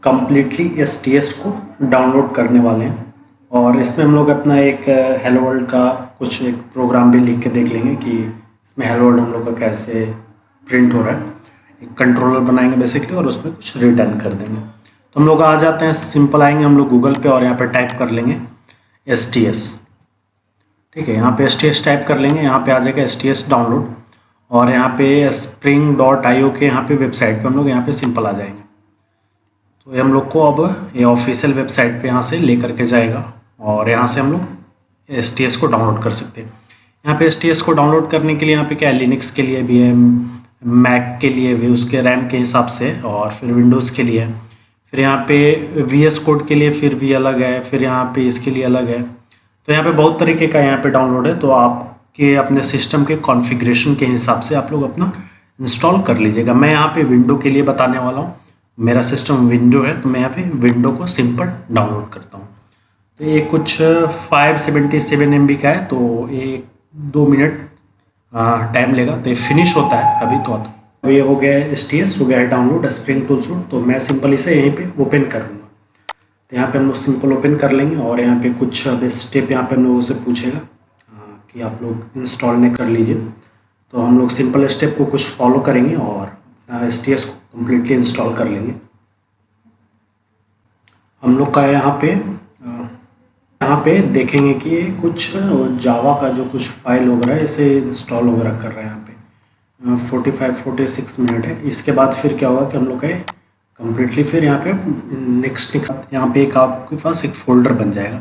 Completely STS को download करने वाले हैं। और इसमें हम लोग अपना एक हेलो वर्ल्ड का कुछ एक प्रोग्राम भी लिख के देख लेंगे कि इसमें हेलो वर्ल्ड हम लोग का कैसे प्रिंट हो रहा है। एक कंट्रोलर बनाएंगे बेसिकली और उसमें कुछ रिटर्न कर देंगे। तो हम लोग आ जाते हैं, सिंपल आएंगे हम लोग गूगल पे और यहाँ पे टाइप कर लेंगे STS। ठीक है, यहाँ पे STS टाइप कर लेंगे, यहाँ पे आ जाएगा STS डाउनलोड और यहाँ पे spring.io के यहाँ पे वेबसाइट पे हम लोग यहाँ पे सिंपल आ जाएंगे। तो ये हम लोग को अब ये ऑफिशियल वेबसाइट पे यहाँ से ले करके जाएगा और यहाँ से हम लोग STS को डाउनलोड कर सकते हैं। यहाँ पे STS को डाउनलोड करने के लिए यहाँ पे क्या है, लिनक्स के लिए भी है, मैक के लिए भी उसके रैम के हिसाब से, और फिर विंडोज़ के लिए, फिर यहाँ पे VS कोड के लिए फिर भी अलग है, फिर यहाँ पे इसके लिए अलग है। तो यहाँ पे बहुत तरीके का यहाँ पे डाउनलोड है। तो आपके अपने सिस्टम के कॉन्फ़िगरेशन के हिसाब से आप लोग अपना इंस्टॉल कर लीजिएगा। मैं यहाँ पे विंडो के लिए बताने वाला हूँ, मेरा सिस्टम विंडो है तो मैं यहाँ पे विंडो को सिंपल डाउनलोड करता हूँ। तो ये कुछ 577 MB का है, तो ये 2 मिनट टाइम लेगा। तो ये फिनिश होता है अभी। तो ये हो गया STS, हो गया है डाउनलोड स्प्रिंग टूल सूट। तो मैं सिंपल इसे यहीं पे ओपन कर लूँगा। तो यहाँ पे हम लोग सिंपल ओपन कर लेंगे और यहाँ पे कुछ अब स्टेप यहाँ पे हम लोगों से पूछेगा कि आप लोग इंस्टॉल नहीं कर लीजिए। तो हम लोग सिंपल स्टेप को कुछ फॉलो करेंगे और STS को कम्प्लीटली इंस्टॉल कर लेंगे। हम लोग का यहाँ पे देखेंगे कि कुछ जावा का जो कुछ फाइल वगैरह है इसे इंस्टॉल वगैरह कर रहे हैं। यहाँ पे 45-46 मिनट है। इसके बाद फिर क्या होगा कि हम लोग का कम्प्लीटली फिर यहाँ पे नेक्स्ट यहाँ पे एक आपके पास एक फ़ोल्डर बन जाएगा।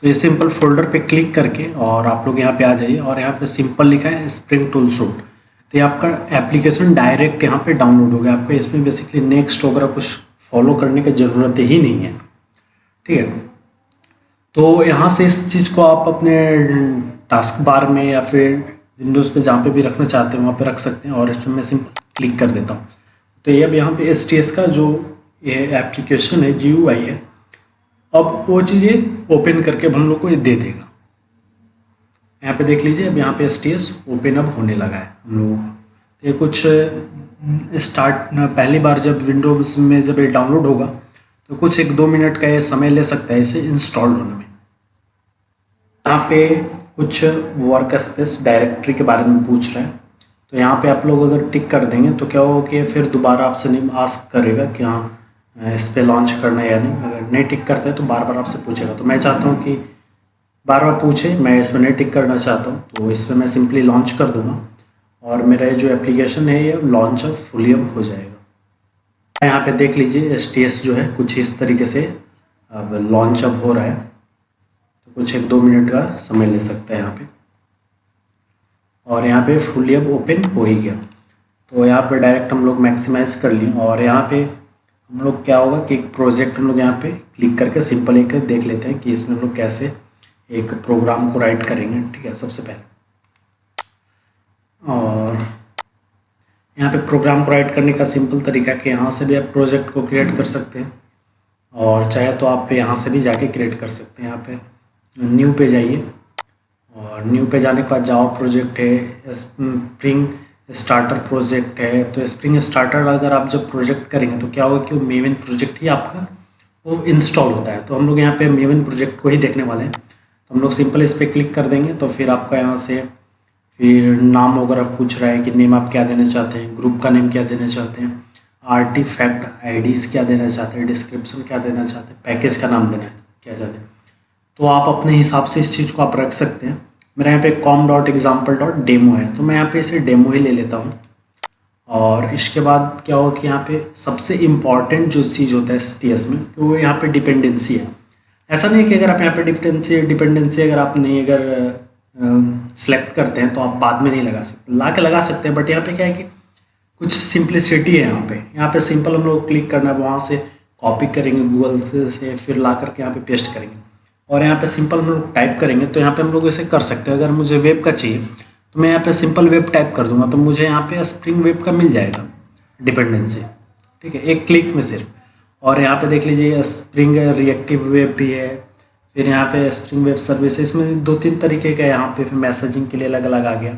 तो ये सिंपल फोल्डर पे क्लिक करके और आप लोग यहाँ पे आ जाइए और यहाँ पे सिंपल लिखा है स्प्रिंग टूल सूट। तो ये आपका एप्लीकेशन डायरेक्ट यहाँ पे डाउनलोड हो गया। आपको इसमें बेसिकली नेक्स्ट वगैरह कुछ फॉलो करने की ज़रूरत ही नहीं है। ठीक है, तो यहाँ से इस चीज़ को आप अपने टास्क बार में या फिर विंडोज़ पे जहाँ पे भी रखना चाहते हैं वहाँ पे रख सकते हैं। और इसमें मैं सिंपल क्लिक कर देता हूँ। तो ये अब यहाँ पे STS का जो ये एप्लीकेशन है GUI है, अब वो चीज़ें ओपन करके हम लोग को ये दे देगा। यहाँ पे देख लीजिए, अब यहाँ पे STS ओपन अब होने लगा है हम लोगों का। तो ये कुछ पहली बार जब विंडोज़ में जब ये डाउनलोड होगा तो कुछ 1-2 मिनट का ये समय ले सकता है इसे इंस्टॉल होने में। यहाँ पे कुछ वर्क स्पेस डायरेक्टरी के बारे में पूछ रहा है। तो यहाँ पे आप लोग अगर टिक कर देंगे तो क्या होगा कि फिर दोबारा आपसे नहीं आस्क करेगा कि हाँ इस पर लॉन्च करना है या नहीं। अगर नहीं टिक करते हैं तो बार बार आपसे पूछेगा। तो मैं चाहता हूँ कि बार बार पूछे, मैं इसमें नहीं टिक करना चाहता हूँ तो इसमें मैं सिंपली लॉन्च कर दूँगा और मेरा ये जो एप्लीकेशन है ये लॉन्च अब फुली अब हो जाएगा। यहाँ पे देख लीजिए STS जो है कुछ इस तरीके से अब लॉन्च अब हो रहा है। तो कुछ 1-2 मिनट का समय ले सकता है यहाँ पे। और यहाँ पे फुली अब ओपन हो ही गया। तो यहाँ पे डायरेक्ट हम लोग मैक्सिमाइज़ कर लिए और यहाँ पे हम लोग क्या होगा कि एक प्रोजेक्ट हम लोग यहाँ पे क्लिक करके सिंपल एक देख लेते हैं कि इसमें हम लोग कैसे एक प्रोग्राम को राइट करेंगे। ठीक है, सबसे पहले और यहाँ पे प्रोग्राम को राइट करने का सिंपल तरीका है कि यहाँ से भी आप प्रोजेक्ट को क्रिएट कर सकते हैं और चाहे तो आप यहाँ से भी जाके क्रिएट कर सकते हैं। यहाँ पे न्यू पे जाइए और न्यू पे जाने के बाद जावा प्रोजेक्ट है, स्प्रिंग स्टार्टर प्रोजेक्ट है। तो स्प्रिंग स्टार्टर अगर आप जब प्रोजेक्ट करेंगे तो क्या होगा कि वो मेवन प्रोजेक्ट ही आपका वो इंस्टॉल होता है। तो हम लोग यहाँ पे मेवन प्रोजेक्ट को ही देखने वाले हैं। तो हम लोग सिंपल इस पर क्लिक कर देंगे तो फिर आपका यहाँ से फिर नाम वगैरह पूछ रहा है कि नेम आप क्या देना चाहते हैं, ग्रुप का नेम क्या देना चाहते हैं, आर्टिफैक्ट IDs क्या देना चाहते हैं, डिस्क्रिप्शन क्या देना चाहते हैं, पैकेज का नाम देना क्या चाहते हैं। तो आप अपने हिसाब से इस चीज़ को आप रख सकते हैं। मेरा यहाँ पे com.example.demo है तो मैं यहाँ पे इसे डेमो ही ले लेता हूँ। और इसके बाद क्या होगा कि यहाँ पे सबसे इम्पॉर्टेंट जो चीज़ होता है STS में तो वो यहाँ पे डिपेंडेंसी है। ऐसा नहीं है कि अगर आप यहाँ पे डिपेंडेंसी अगर आप नहीं सेलेक्ट करते हैं तो आप बाद में नहीं लगा सकते, लगा सकते हैं। बट यहाँ पे क्या है कि कुछ सिंप्लिसिटी है। यहाँ पे सिंपल हम लोग क्लिक करना है, वहाँ से कॉपी करेंगे गूगल से फिर ला करके यहाँ पे पेस्ट करेंगे और यहाँ पे सिंपल हम लोग टाइप करेंगे। तो यहाँ पे हम लोग इसे कर सकते हैं। अगर मुझे वेब का चाहिए तो मैं यहाँ पे सिंपल वेब टाइप कर दूंगा तो मुझे यहाँ पे स्प्रिंग वेब का मिल जाएगा डिपेंडेंसी। ठीक है, एक क्लिक में सिर्फ। और यहाँ पे देख लीजिए स्प्रिंग रिएक्टिव वेब भी है, फिर यहाँ पे स्प्रिंग वेब सर्विस, इसमें 2-3 तरीके का यहाँ पे फिर मैसेजिंग के लिए अलग अलग आ गया।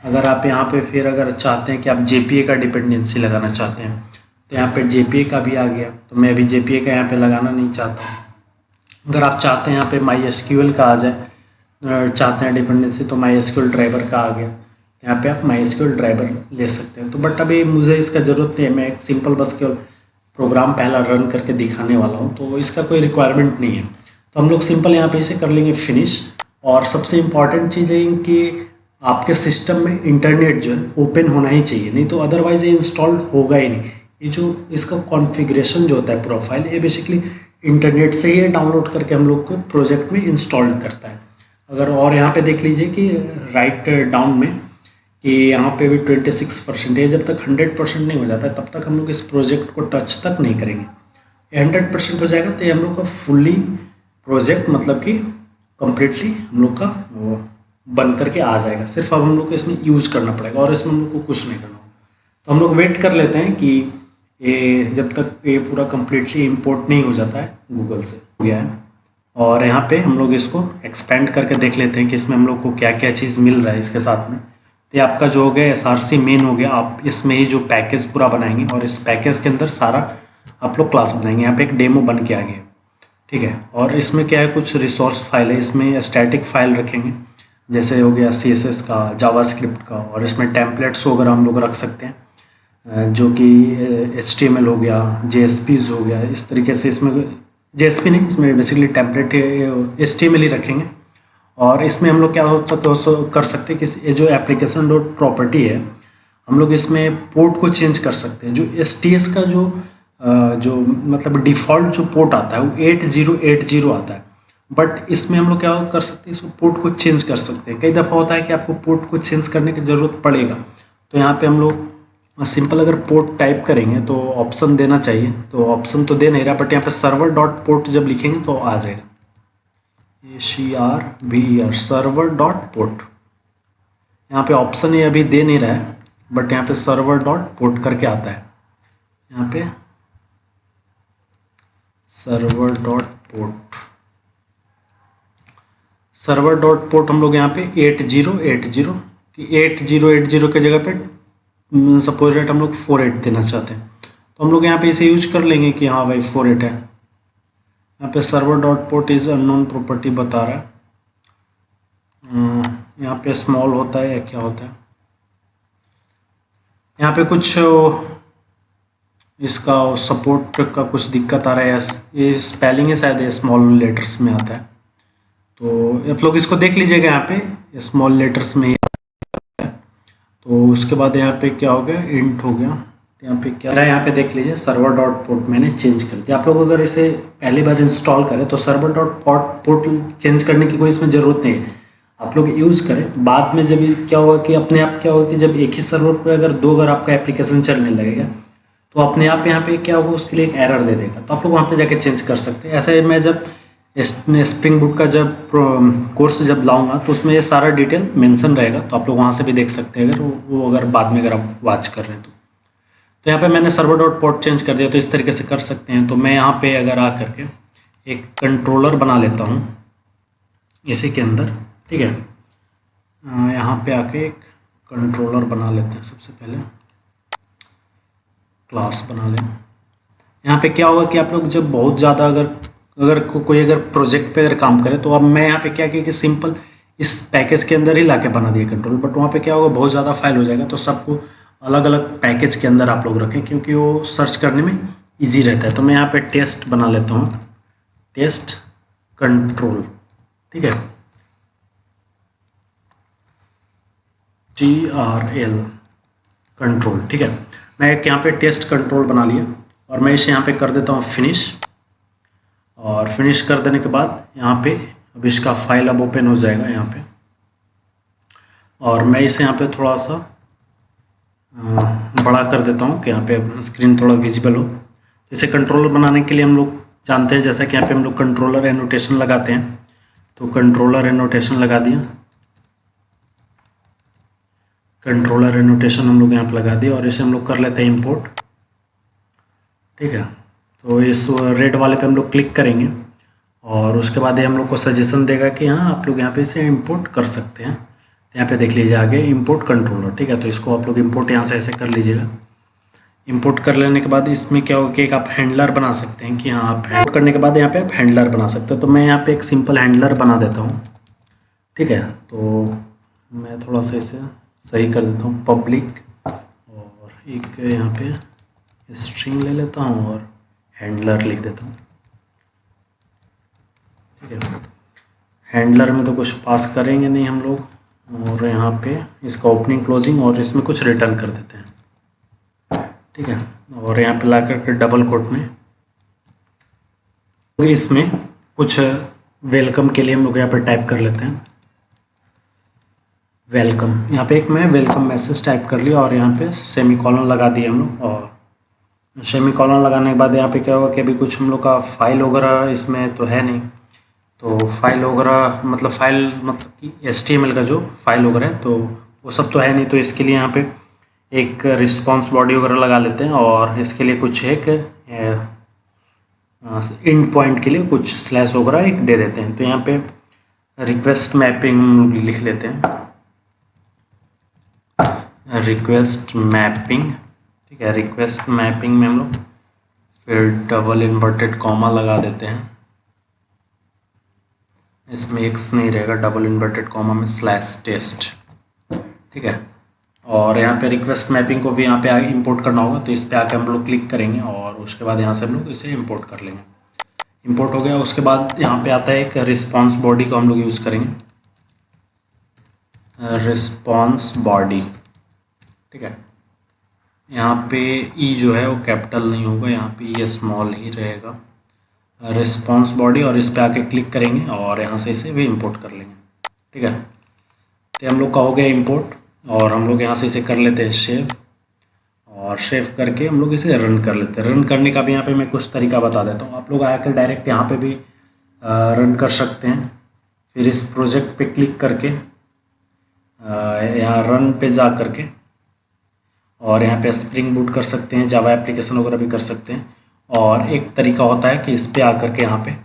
अगर आप यहाँ पे फिर अगर चाहते हैं कि आप JPA का डिपेंडेंसी लगाना चाहते हैं तो यहाँ पे JPA का भी आ गया, तो मैं अभी JPA का यहाँ पे लगाना नहीं चाहता हूँ। अगर आप चाहते हैं यहाँ पे MySQL का आ जाए, चाहते हैं डिपेंडेंसी, तो MySQL ड्राइवर का आ गया, यहाँ पे आप MySQL ड्राइवर ले सकते हैं। तो बट अभी मुझे इसका ज़रूरत नहीं है, मैं एक सिंपल बस केवल प्रोग्राम पहला रन करके दिखाने वाला हूँ, तो इसका कोई रिक्वायरमेंट नहीं है। तो हम लोग सिंपल यहाँ पे इसे कर लेंगे फिनिश। और सबसे इम्पॉर्टेंट चीज़ है कि आपके सिस्टम में इंटरनेट जो है ओपन होना ही चाहिए, नहीं तो अदरवाइज ये इंस्टॉल्ड होगा ही नहीं। ये जो इसका कॉन्फ़िगरेशन जो होता है प्रोफाइल, ये बेसिकली इंटरनेट से ही डाउनलोड करके हम लोग को प्रोजेक्ट में इंस्टॉल करता है। अगर और यहाँ पे देख लीजिए कि राइट डाउन में कि यहाँ पे भी 26% है। जब तक 100% नहीं हो जाता है तब तक हम लोग इस प्रोजेक्ट को टच तक नहीं करेंगे। 100% हो जाएगा तो ये हम लोग का फुल्ली प्रोजेक्ट मतलब कि कम्प्लीटली हम लोग का बन करके आ जाएगा। सिर्फ अब हम लोग को इसमें यूज़ करना पड़ेगा और इसमें हम लोग को कुछ नहीं करना होगा। तो हम लोग वेट कर लेते हैं कि ये जब तक ये पूरा कम्प्लीटली इम्पोर्ट नहीं हो जाता है गूगल से। हो गया है और यहाँ पे हम लोग इसको एक्सपेंड करके देख लेते हैं कि इसमें हम लोग को क्या क्या चीज़ मिल रहा है इसके साथ में। तो ये आपका जो हो गया SRC मेन हो गया। आप इसमें ही जो पैकेज पूरा बनाएंगे और इस पैकेज के अंदर सारा आप लोग क्लास बनाएंगे। यहाँ पे एक डेमो बन के आ गया, ठीक है। और इसमें क्या है, कुछ रिसोर्स फाइल है, इसमें स्टैटिक फाइल रखेंगे, जैसे हो गया CSS का, जावास्क्रिप्ट का, और इसमें टेम्पलेट्स वगैरह हम लोग रख सकते हैं, जो कि HTML हो गया, JSPs हो गया। इस तरीके से इसमें JSP नहीं, इसमें बेसिकली टेम्पलेट HTML ही रखेंगे। और इसमें हम लोग क्या कर सकते हैं कि ये जो एप्लीकेशन डॉट प्रॉपर्टी है, हम लोग इसमें पोर्ट को चेंज कर सकते हैं। जो STS का जो मतलब डिफ़ॉल्ट जो पोर्ट आता है वो 8080 आता है, बट इसमें हम लोग क्या कर सकते हैं, इसको पोर्ट को चेंज कर सकते हैं। कई दफ़ा होता है कि आपको पोर्ट को चेंज करने की ज़रूरत पड़ेगा, तो यहाँ पे हम लोग सिंपल अगर पोर्ट टाइप करेंगे तो ऑप्शन देना चाहिए, तो ऑप्शन तो दे नहीं रहा, बट यहाँ पे सर्वर डॉट पोर्ट जब लिखेंगे तो आ जाएगा, SERVER सर्वर डॉट पोर्ट। यहाँ पे ऑप्शन ये अभी दे नहीं रहा है, बट यहाँ पे सर्वर डॉट पोर्ट करके आता है। यहाँ पे सर्वर डॉट पोर्ट हम लोग यहाँ पे 8080 की 8080 के जगह पे सपोज रेट हम लोग 48 देना चाहते हैं, तो हम लोग यहाँ पे इसे यूज कर लेंगे कि हाँ भाई 48 है। यहाँ पे server dot port is unknown property बता रहा है। यहाँ पे स्मॉल होता है या क्या होता है, यहाँ पे कुछ इसका सपोर्ट का कुछ दिक्कत आ रहा है, ये स्पेलिंग है शायद, ये स्मॉल लेटर्स में आता है, तो आप लोग इसको देख लीजिएगा। यहाँ पे स्मॉल लेटर्स में है, तो उसके बाद यहाँ पे क्या हो गया, इंट हो गया। यहाँ पे क्या है, यहाँ पे देख लीजिए सर्वर डॉट पोर्ट मैंने चेंज कर दिया। आप लोग अगर इसे पहली बार इंस्टॉल करें तो सर्वर डॉट पोर्ट चेंज करने की कोई इसमें ज़रूरत नहीं है, आप लोग यूज़ करें। बाद में जब क्या होगा कि अपने आप क्या होगा कि जब एक ही सर्वर पे अगर आपका एप्लीकेशन चलने लगेगा तो अपने आप यहाँ पे क्या होगा, उसके लिए एक एरर दे देगा, तो आप लोग वहाँ पे जाके चेंज कर सकते हैं। ऐसा मैं जब स्प्रिंग बूट का जब कोर्स जब लाऊंगा तो उसमें ये सारा डिटेल मेंशन रहेगा, तो आप लोग वहाँ से भी देख सकते हैं अगर बाद में अगर आप वॉच कर रहे हैं तो यहाँ पे मैंने सर्वर डॉट पोर्ट चेंज कर दिया, तो इस तरीके से कर सकते हैं। तो मैं यहाँ पे अगर आ करके एक कंट्रोलर बना लेता हूँ इसी के अंदर, ठीक है। यहाँ पे आके एक कंट्रोलर बना लेते हैं। सबसे पहले क्लास बना लें। यहाँ पे क्या होगा कि आप लोग जब बहुत ज़्यादा अगर कोई प्रोजेक्ट पे अगर काम करे, तो अब मैं यहाँ पे क्या किया कि सिंपल इस पैकेज के अंदर ही लाके बना दिया कंट्रोल, बट वहाँ पे क्या होगा, बहुत ज़्यादा फाइल हो जाएगा, तो सबको अलग अलग पैकेज के अंदर आप लोग रखें, क्योंकि वो सर्च करने में इजी रहता है। तो मैं यहाँ पे टेस्ट बना लेता हूँ, टेस्ट कंट्रोल, ठीक है, TRL कंट्रोल, ठीक है। मैं एक यहाँ पे टेस्ट कंट्रोल बना लिया और मैं इसे यहाँ पे कर देता हूँ फिनिश। और फिनिश कर देने के बाद यहाँ पे अब इसका फाइल अब ओपन हो जाएगा यहाँ पे, और मैं इसे यहाँ पे थोड़ा सा बड़ा कर देता हूँ कि यहाँ पे स्क्रीन थोड़ा विजिबल हो। इसे कंट्रोलर बनाने के लिए हम लोग जानते हैं, जैसा कि यहाँ पे हम लोग कंट्रोलर एनोटेशन लगाते हैं, तो कंट्रोलर एनोटेशन लगा दिया, कंट्रोलर एनोटेशन हम लोग यहाँ पे लगा दिया, और इसे हम लोग कर लेते हैं इंपोर्ट, ठीक है। तो इस रेड वाले पे हम लोग क्लिक करेंगे और उसके बाद ये हम लोग को सजेशन देगा कि हाँ आप लोग यहाँ पे इसे इंपोर्ट कर सकते हैं। तो यहाँ पे देख लीजिए आगे इंपोर्ट कंट्रोलर, ठीक है। तो इसको आप लोग इंपोर्ट यहाँ से ऐसे कर लीजिएगा। इंपोर्ट कर लेने के बाद इसमें क्या होगा कि एक आप हैंडलर बना सकते हैं कि हाँ आप इंपोर्ट करने के बाद यहाँ पे आप हैंडलर बना सकते हैं। तो मैं यहाँ पे एक सिंपल हैंडलर बना देता हूँ, ठीक है। तो मैं थोड़ा सा इसे सही कर देता हूँ, पब्लिक, और एक यहाँ पे स्ट्रिंग ले लेता हूँ और हैंडलर लिख देता हूँ, ठीक है। हैंडलर में तो कुछ पास करेंगे नहीं हम लोग, और यहाँ पे इसका ओपनिंग क्लोजिंग और इसमें कुछ रिटर्न कर देते हैं, ठीक है। और यहाँ पे ला करके डबल कोट में तो इसमें कुछ वेलकम के लिए हम लोग यहाँ पे टाइप कर लेते हैं वेलकम। यहाँ पे एक मैं वेलकम मैसेज टाइप कर लिया और यहाँ पे सेमी कॉलन लगा दिए हम लोग। और सेमी कॉलन लगाने के बाद यहाँ पे क्या होगा कि अभी कुछ हम लोग का फाइल वगैरह इसमें तो है नहीं, तो फाइल वगैरह मतलब कि HTML का जो फाइल वगैरह है तो वो सब तो है नहीं। तो इसके लिए यहाँ पे एक रिस्पॉन्स बॉडी वगैरह लगा लेते हैं, और इसके लिए कुछ एक इंड पॉइंट के लिए कुछ स्लैश वगैरह एक दे देते हैं। तो यहाँ पे रिक्वेस्ट मैपिंग लिख लेते हैं, रिक्वेस्ट मैपिंग, ठीक है। रिक्वेस्ट मैपिंग में हम लोग फिर डबल इन्वर्टेड कॉमा लगा देते हैं, इसमें एक्स नहीं रहेगा, डबल इन्वर्टेड कॉमा में स्लैश टेस्ट, ठीक है। और यहाँ पे रिक्वेस्ट मैपिंग को भी यहाँ पे आगे इंपोर्ट करना होगा, तो इस पे आके हम लोग क्लिक करेंगे और उसके बाद यहाँ से हम लोग इसे इंपोर्ट कर लेंगे। इंपोर्ट हो गया, उसके बाद यहाँ पे आता है एक रिस्पॉन्स बॉडी को हम लोग यूज़ करेंगे, रिस्पॉन्स बॉडी, ठीक है। यहाँ पे ई जो है वो कैपिटल नहीं होगा, यहाँ पे ये स्मॉल ही रहेगा, रिस्पॉन्स बॉडी, और इस पे आके क्लिक करेंगे और यहाँ से इसे भी इंपोर्ट कर लेंगे, ठीक है। तो हम लोग का हो गया इंपोर्ट, और हम लोग यहाँ से इसे कर लेते हैं सेव, और सेव करके हम लोग इसे रन कर लेते हैं। रन करने का भी यहाँ पे मैं कुछ तरीका बता देता हूँ, आप लोग आकर डायरेक्ट यहाँ पे भी रन कर सकते हैं। फिर इस प्रोजेक्ट पे क्लिक करके यहाँ रन पे जा करके और यहाँ पे स्प्रिंग बूट कर सकते हैं, जावा एप्लीकेशन वगैरह भी कर सकते हैं। और एक तरीका होता है कि इस पे आकर के यहाँ पे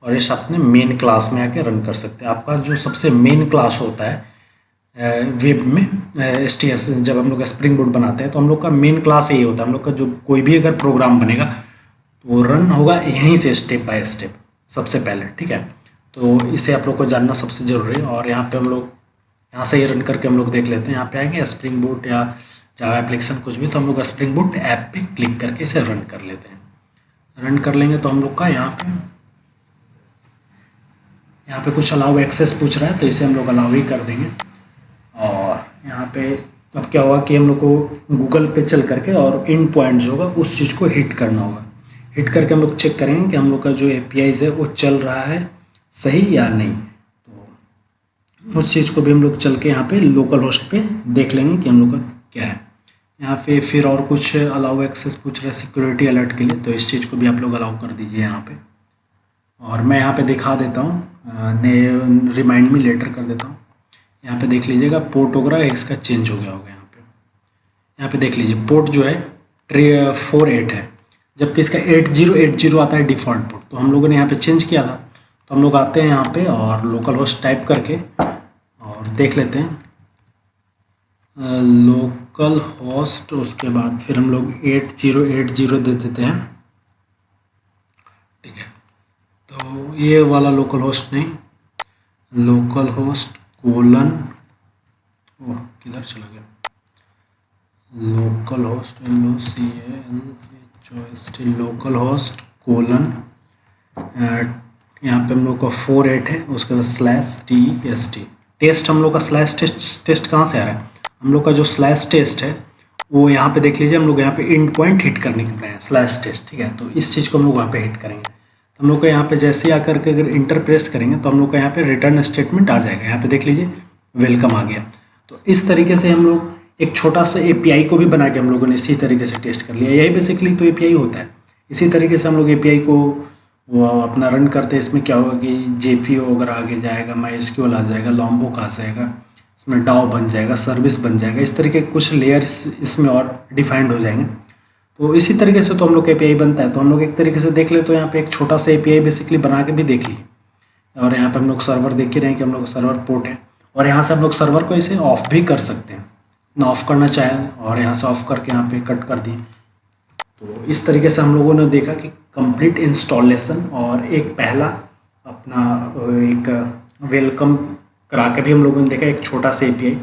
और इस अपने मेन क्लास में आके रन कर सकते हैं। आपका जो सबसे मेन क्लास होता है वेब में STS, जब हम लोग स्प्रिंग बूट बनाते हैं तो हम लोग का मेन क्लास यही होता है। हम लोग का जो कोई भी अगर प्रोग्राम बनेगा तो वो रन होगा यहीं से स्टेप बाय स्टेप सबसे पहले, ठीक है। तो इसे आप लोग को जानना सबसे ज़रूरी है। और यहाँ पे हम लोग यहाँ से ही रन करके हम लोग देख लेते हैं। यहाँ पे आएंगे स्प्रिंग बूट या जावा एप्लीकेशन कुछ भी, तो हम लोग स्प्रिंग बूट ऐप पे क्लिक करके इसे रन कर लेते हैं। रन कर लेंगे तो हम लोग का यहाँ पे कुछ अलाउ एक्सेस पूछ रहा है, तो इसे हम लोग अलाउ ही कर देंगे। और यहाँ पे अब क्या होगा कि हम लोग को गूगल पे चल करके और इन पॉइंट जो होगा उस चीज़ को हिट करना होगा। हिट करके हम लोग चेक करेंगे कि हम लोग का जो APIs है वो चल रहा है सही या नहीं। तो उस चीज़ को भी हम लोग चल के यहाँ पे लोकल होस्ट पे देख लेंगे कि हम लोग का क्या है। यहाँ पे फिर और कुछ अलाउ एक्सेस पूछ रहा है सिक्योरिटी अलर्ट के लिए, तो इस चीज़ को भी आप लोग अलाउ कर दीजिए यहाँ पे। और मैं यहाँ पे दिखा देता हूँ, रिमाइंड मी लेटर कर देता हूँ। यहाँ पे देख लीजिएगा पोर्ट वगैरह इसका चेंज हो गया होगा। यहाँ पे देख लीजिए पोर्ट जो है 48 है, जबकि इसका 8080 आता है डिफ़ॉल्ट पोर्ट। तो हम लोगों ने यहाँ पे चेंज किया था, तो हम लोग आते हैं यहाँ पे और लोकल होस्ट टाइप करके और देख लेते हैं लोकल होस्ट। उसके बाद फिर हम लोग 8080 दे देते हैं, ठीक है। तो ये वाला लोकल होस्ट नहीं, लोकल होस्ट कोलन, ओह किधर चला गया, local host LOCALHOST local host colon, यहाँ पे हम लोग का 48 है, उसके बाद /TEST टेस्ट। हम लोग का /टेस्ट कहाँ से आ रहा है, हम लोग का जो /टेस्ट है वो यहाँ पे देख लीजिए, हम लोग यहाँ पे इंड पॉइंट हिट करने के हैं /टेस्ट, ठीक है। तो इस चीज़ को हम लोग वहाँ पे हिट करेंगे। तो हम लोग को यहाँ पे जैसे ही आकर के अगर इंटर प्रेस करेंगे तो हम लोग का यहाँ पे रिटर्न स्टेटमेंट आ जाएगा। यहाँ पे देख लीजिए वेलकम आ गया। तो इस तरीके से हम लोग एक छोटा सा API को भी बना के हम लोगों ने इसी तरीके से टेस्ट कर लिया। यही बेसिकली तो API होता है। इसी तरीके से हम लोग API को वो अपना रन करते हैं। इसमें क्या होगा कि JPO वगैरह आगे जाएगा, MySQL आ जाएगा, Lombok आ जाएगा, इसमें DAO बन जाएगा, सर्विस बन जाएगा, इस तरीके के कुछ लेयर्स इसमें और डिफाइंड हो जाएंगे। तो इसी तरीके से तो हम लोग API बनता है। तो हम लोग एक तरीके से देख ले तो यहाँ पे एक छोटा सा API बेसिकली बना के भी देख ली। और यहाँ पे हम लोग सर्वर देख ही रहे हैं कि हम लोग सर्वर पोर्ट है, और यहाँ से हम लोग सर्वर को इसे ऑफ भी कर सकते हैं ना, ऑफ़ करना चाहें और यहाँ से ऑफ़ करके यहाँ पे कट कर दिए तो इस तरीके से हम लोगों ने देखा कि कंप्लीट इंस्टॉलेशन और एक पहला अपना एक वेलकम करा के भी हम लोगों ने देखा एक छोटा सा API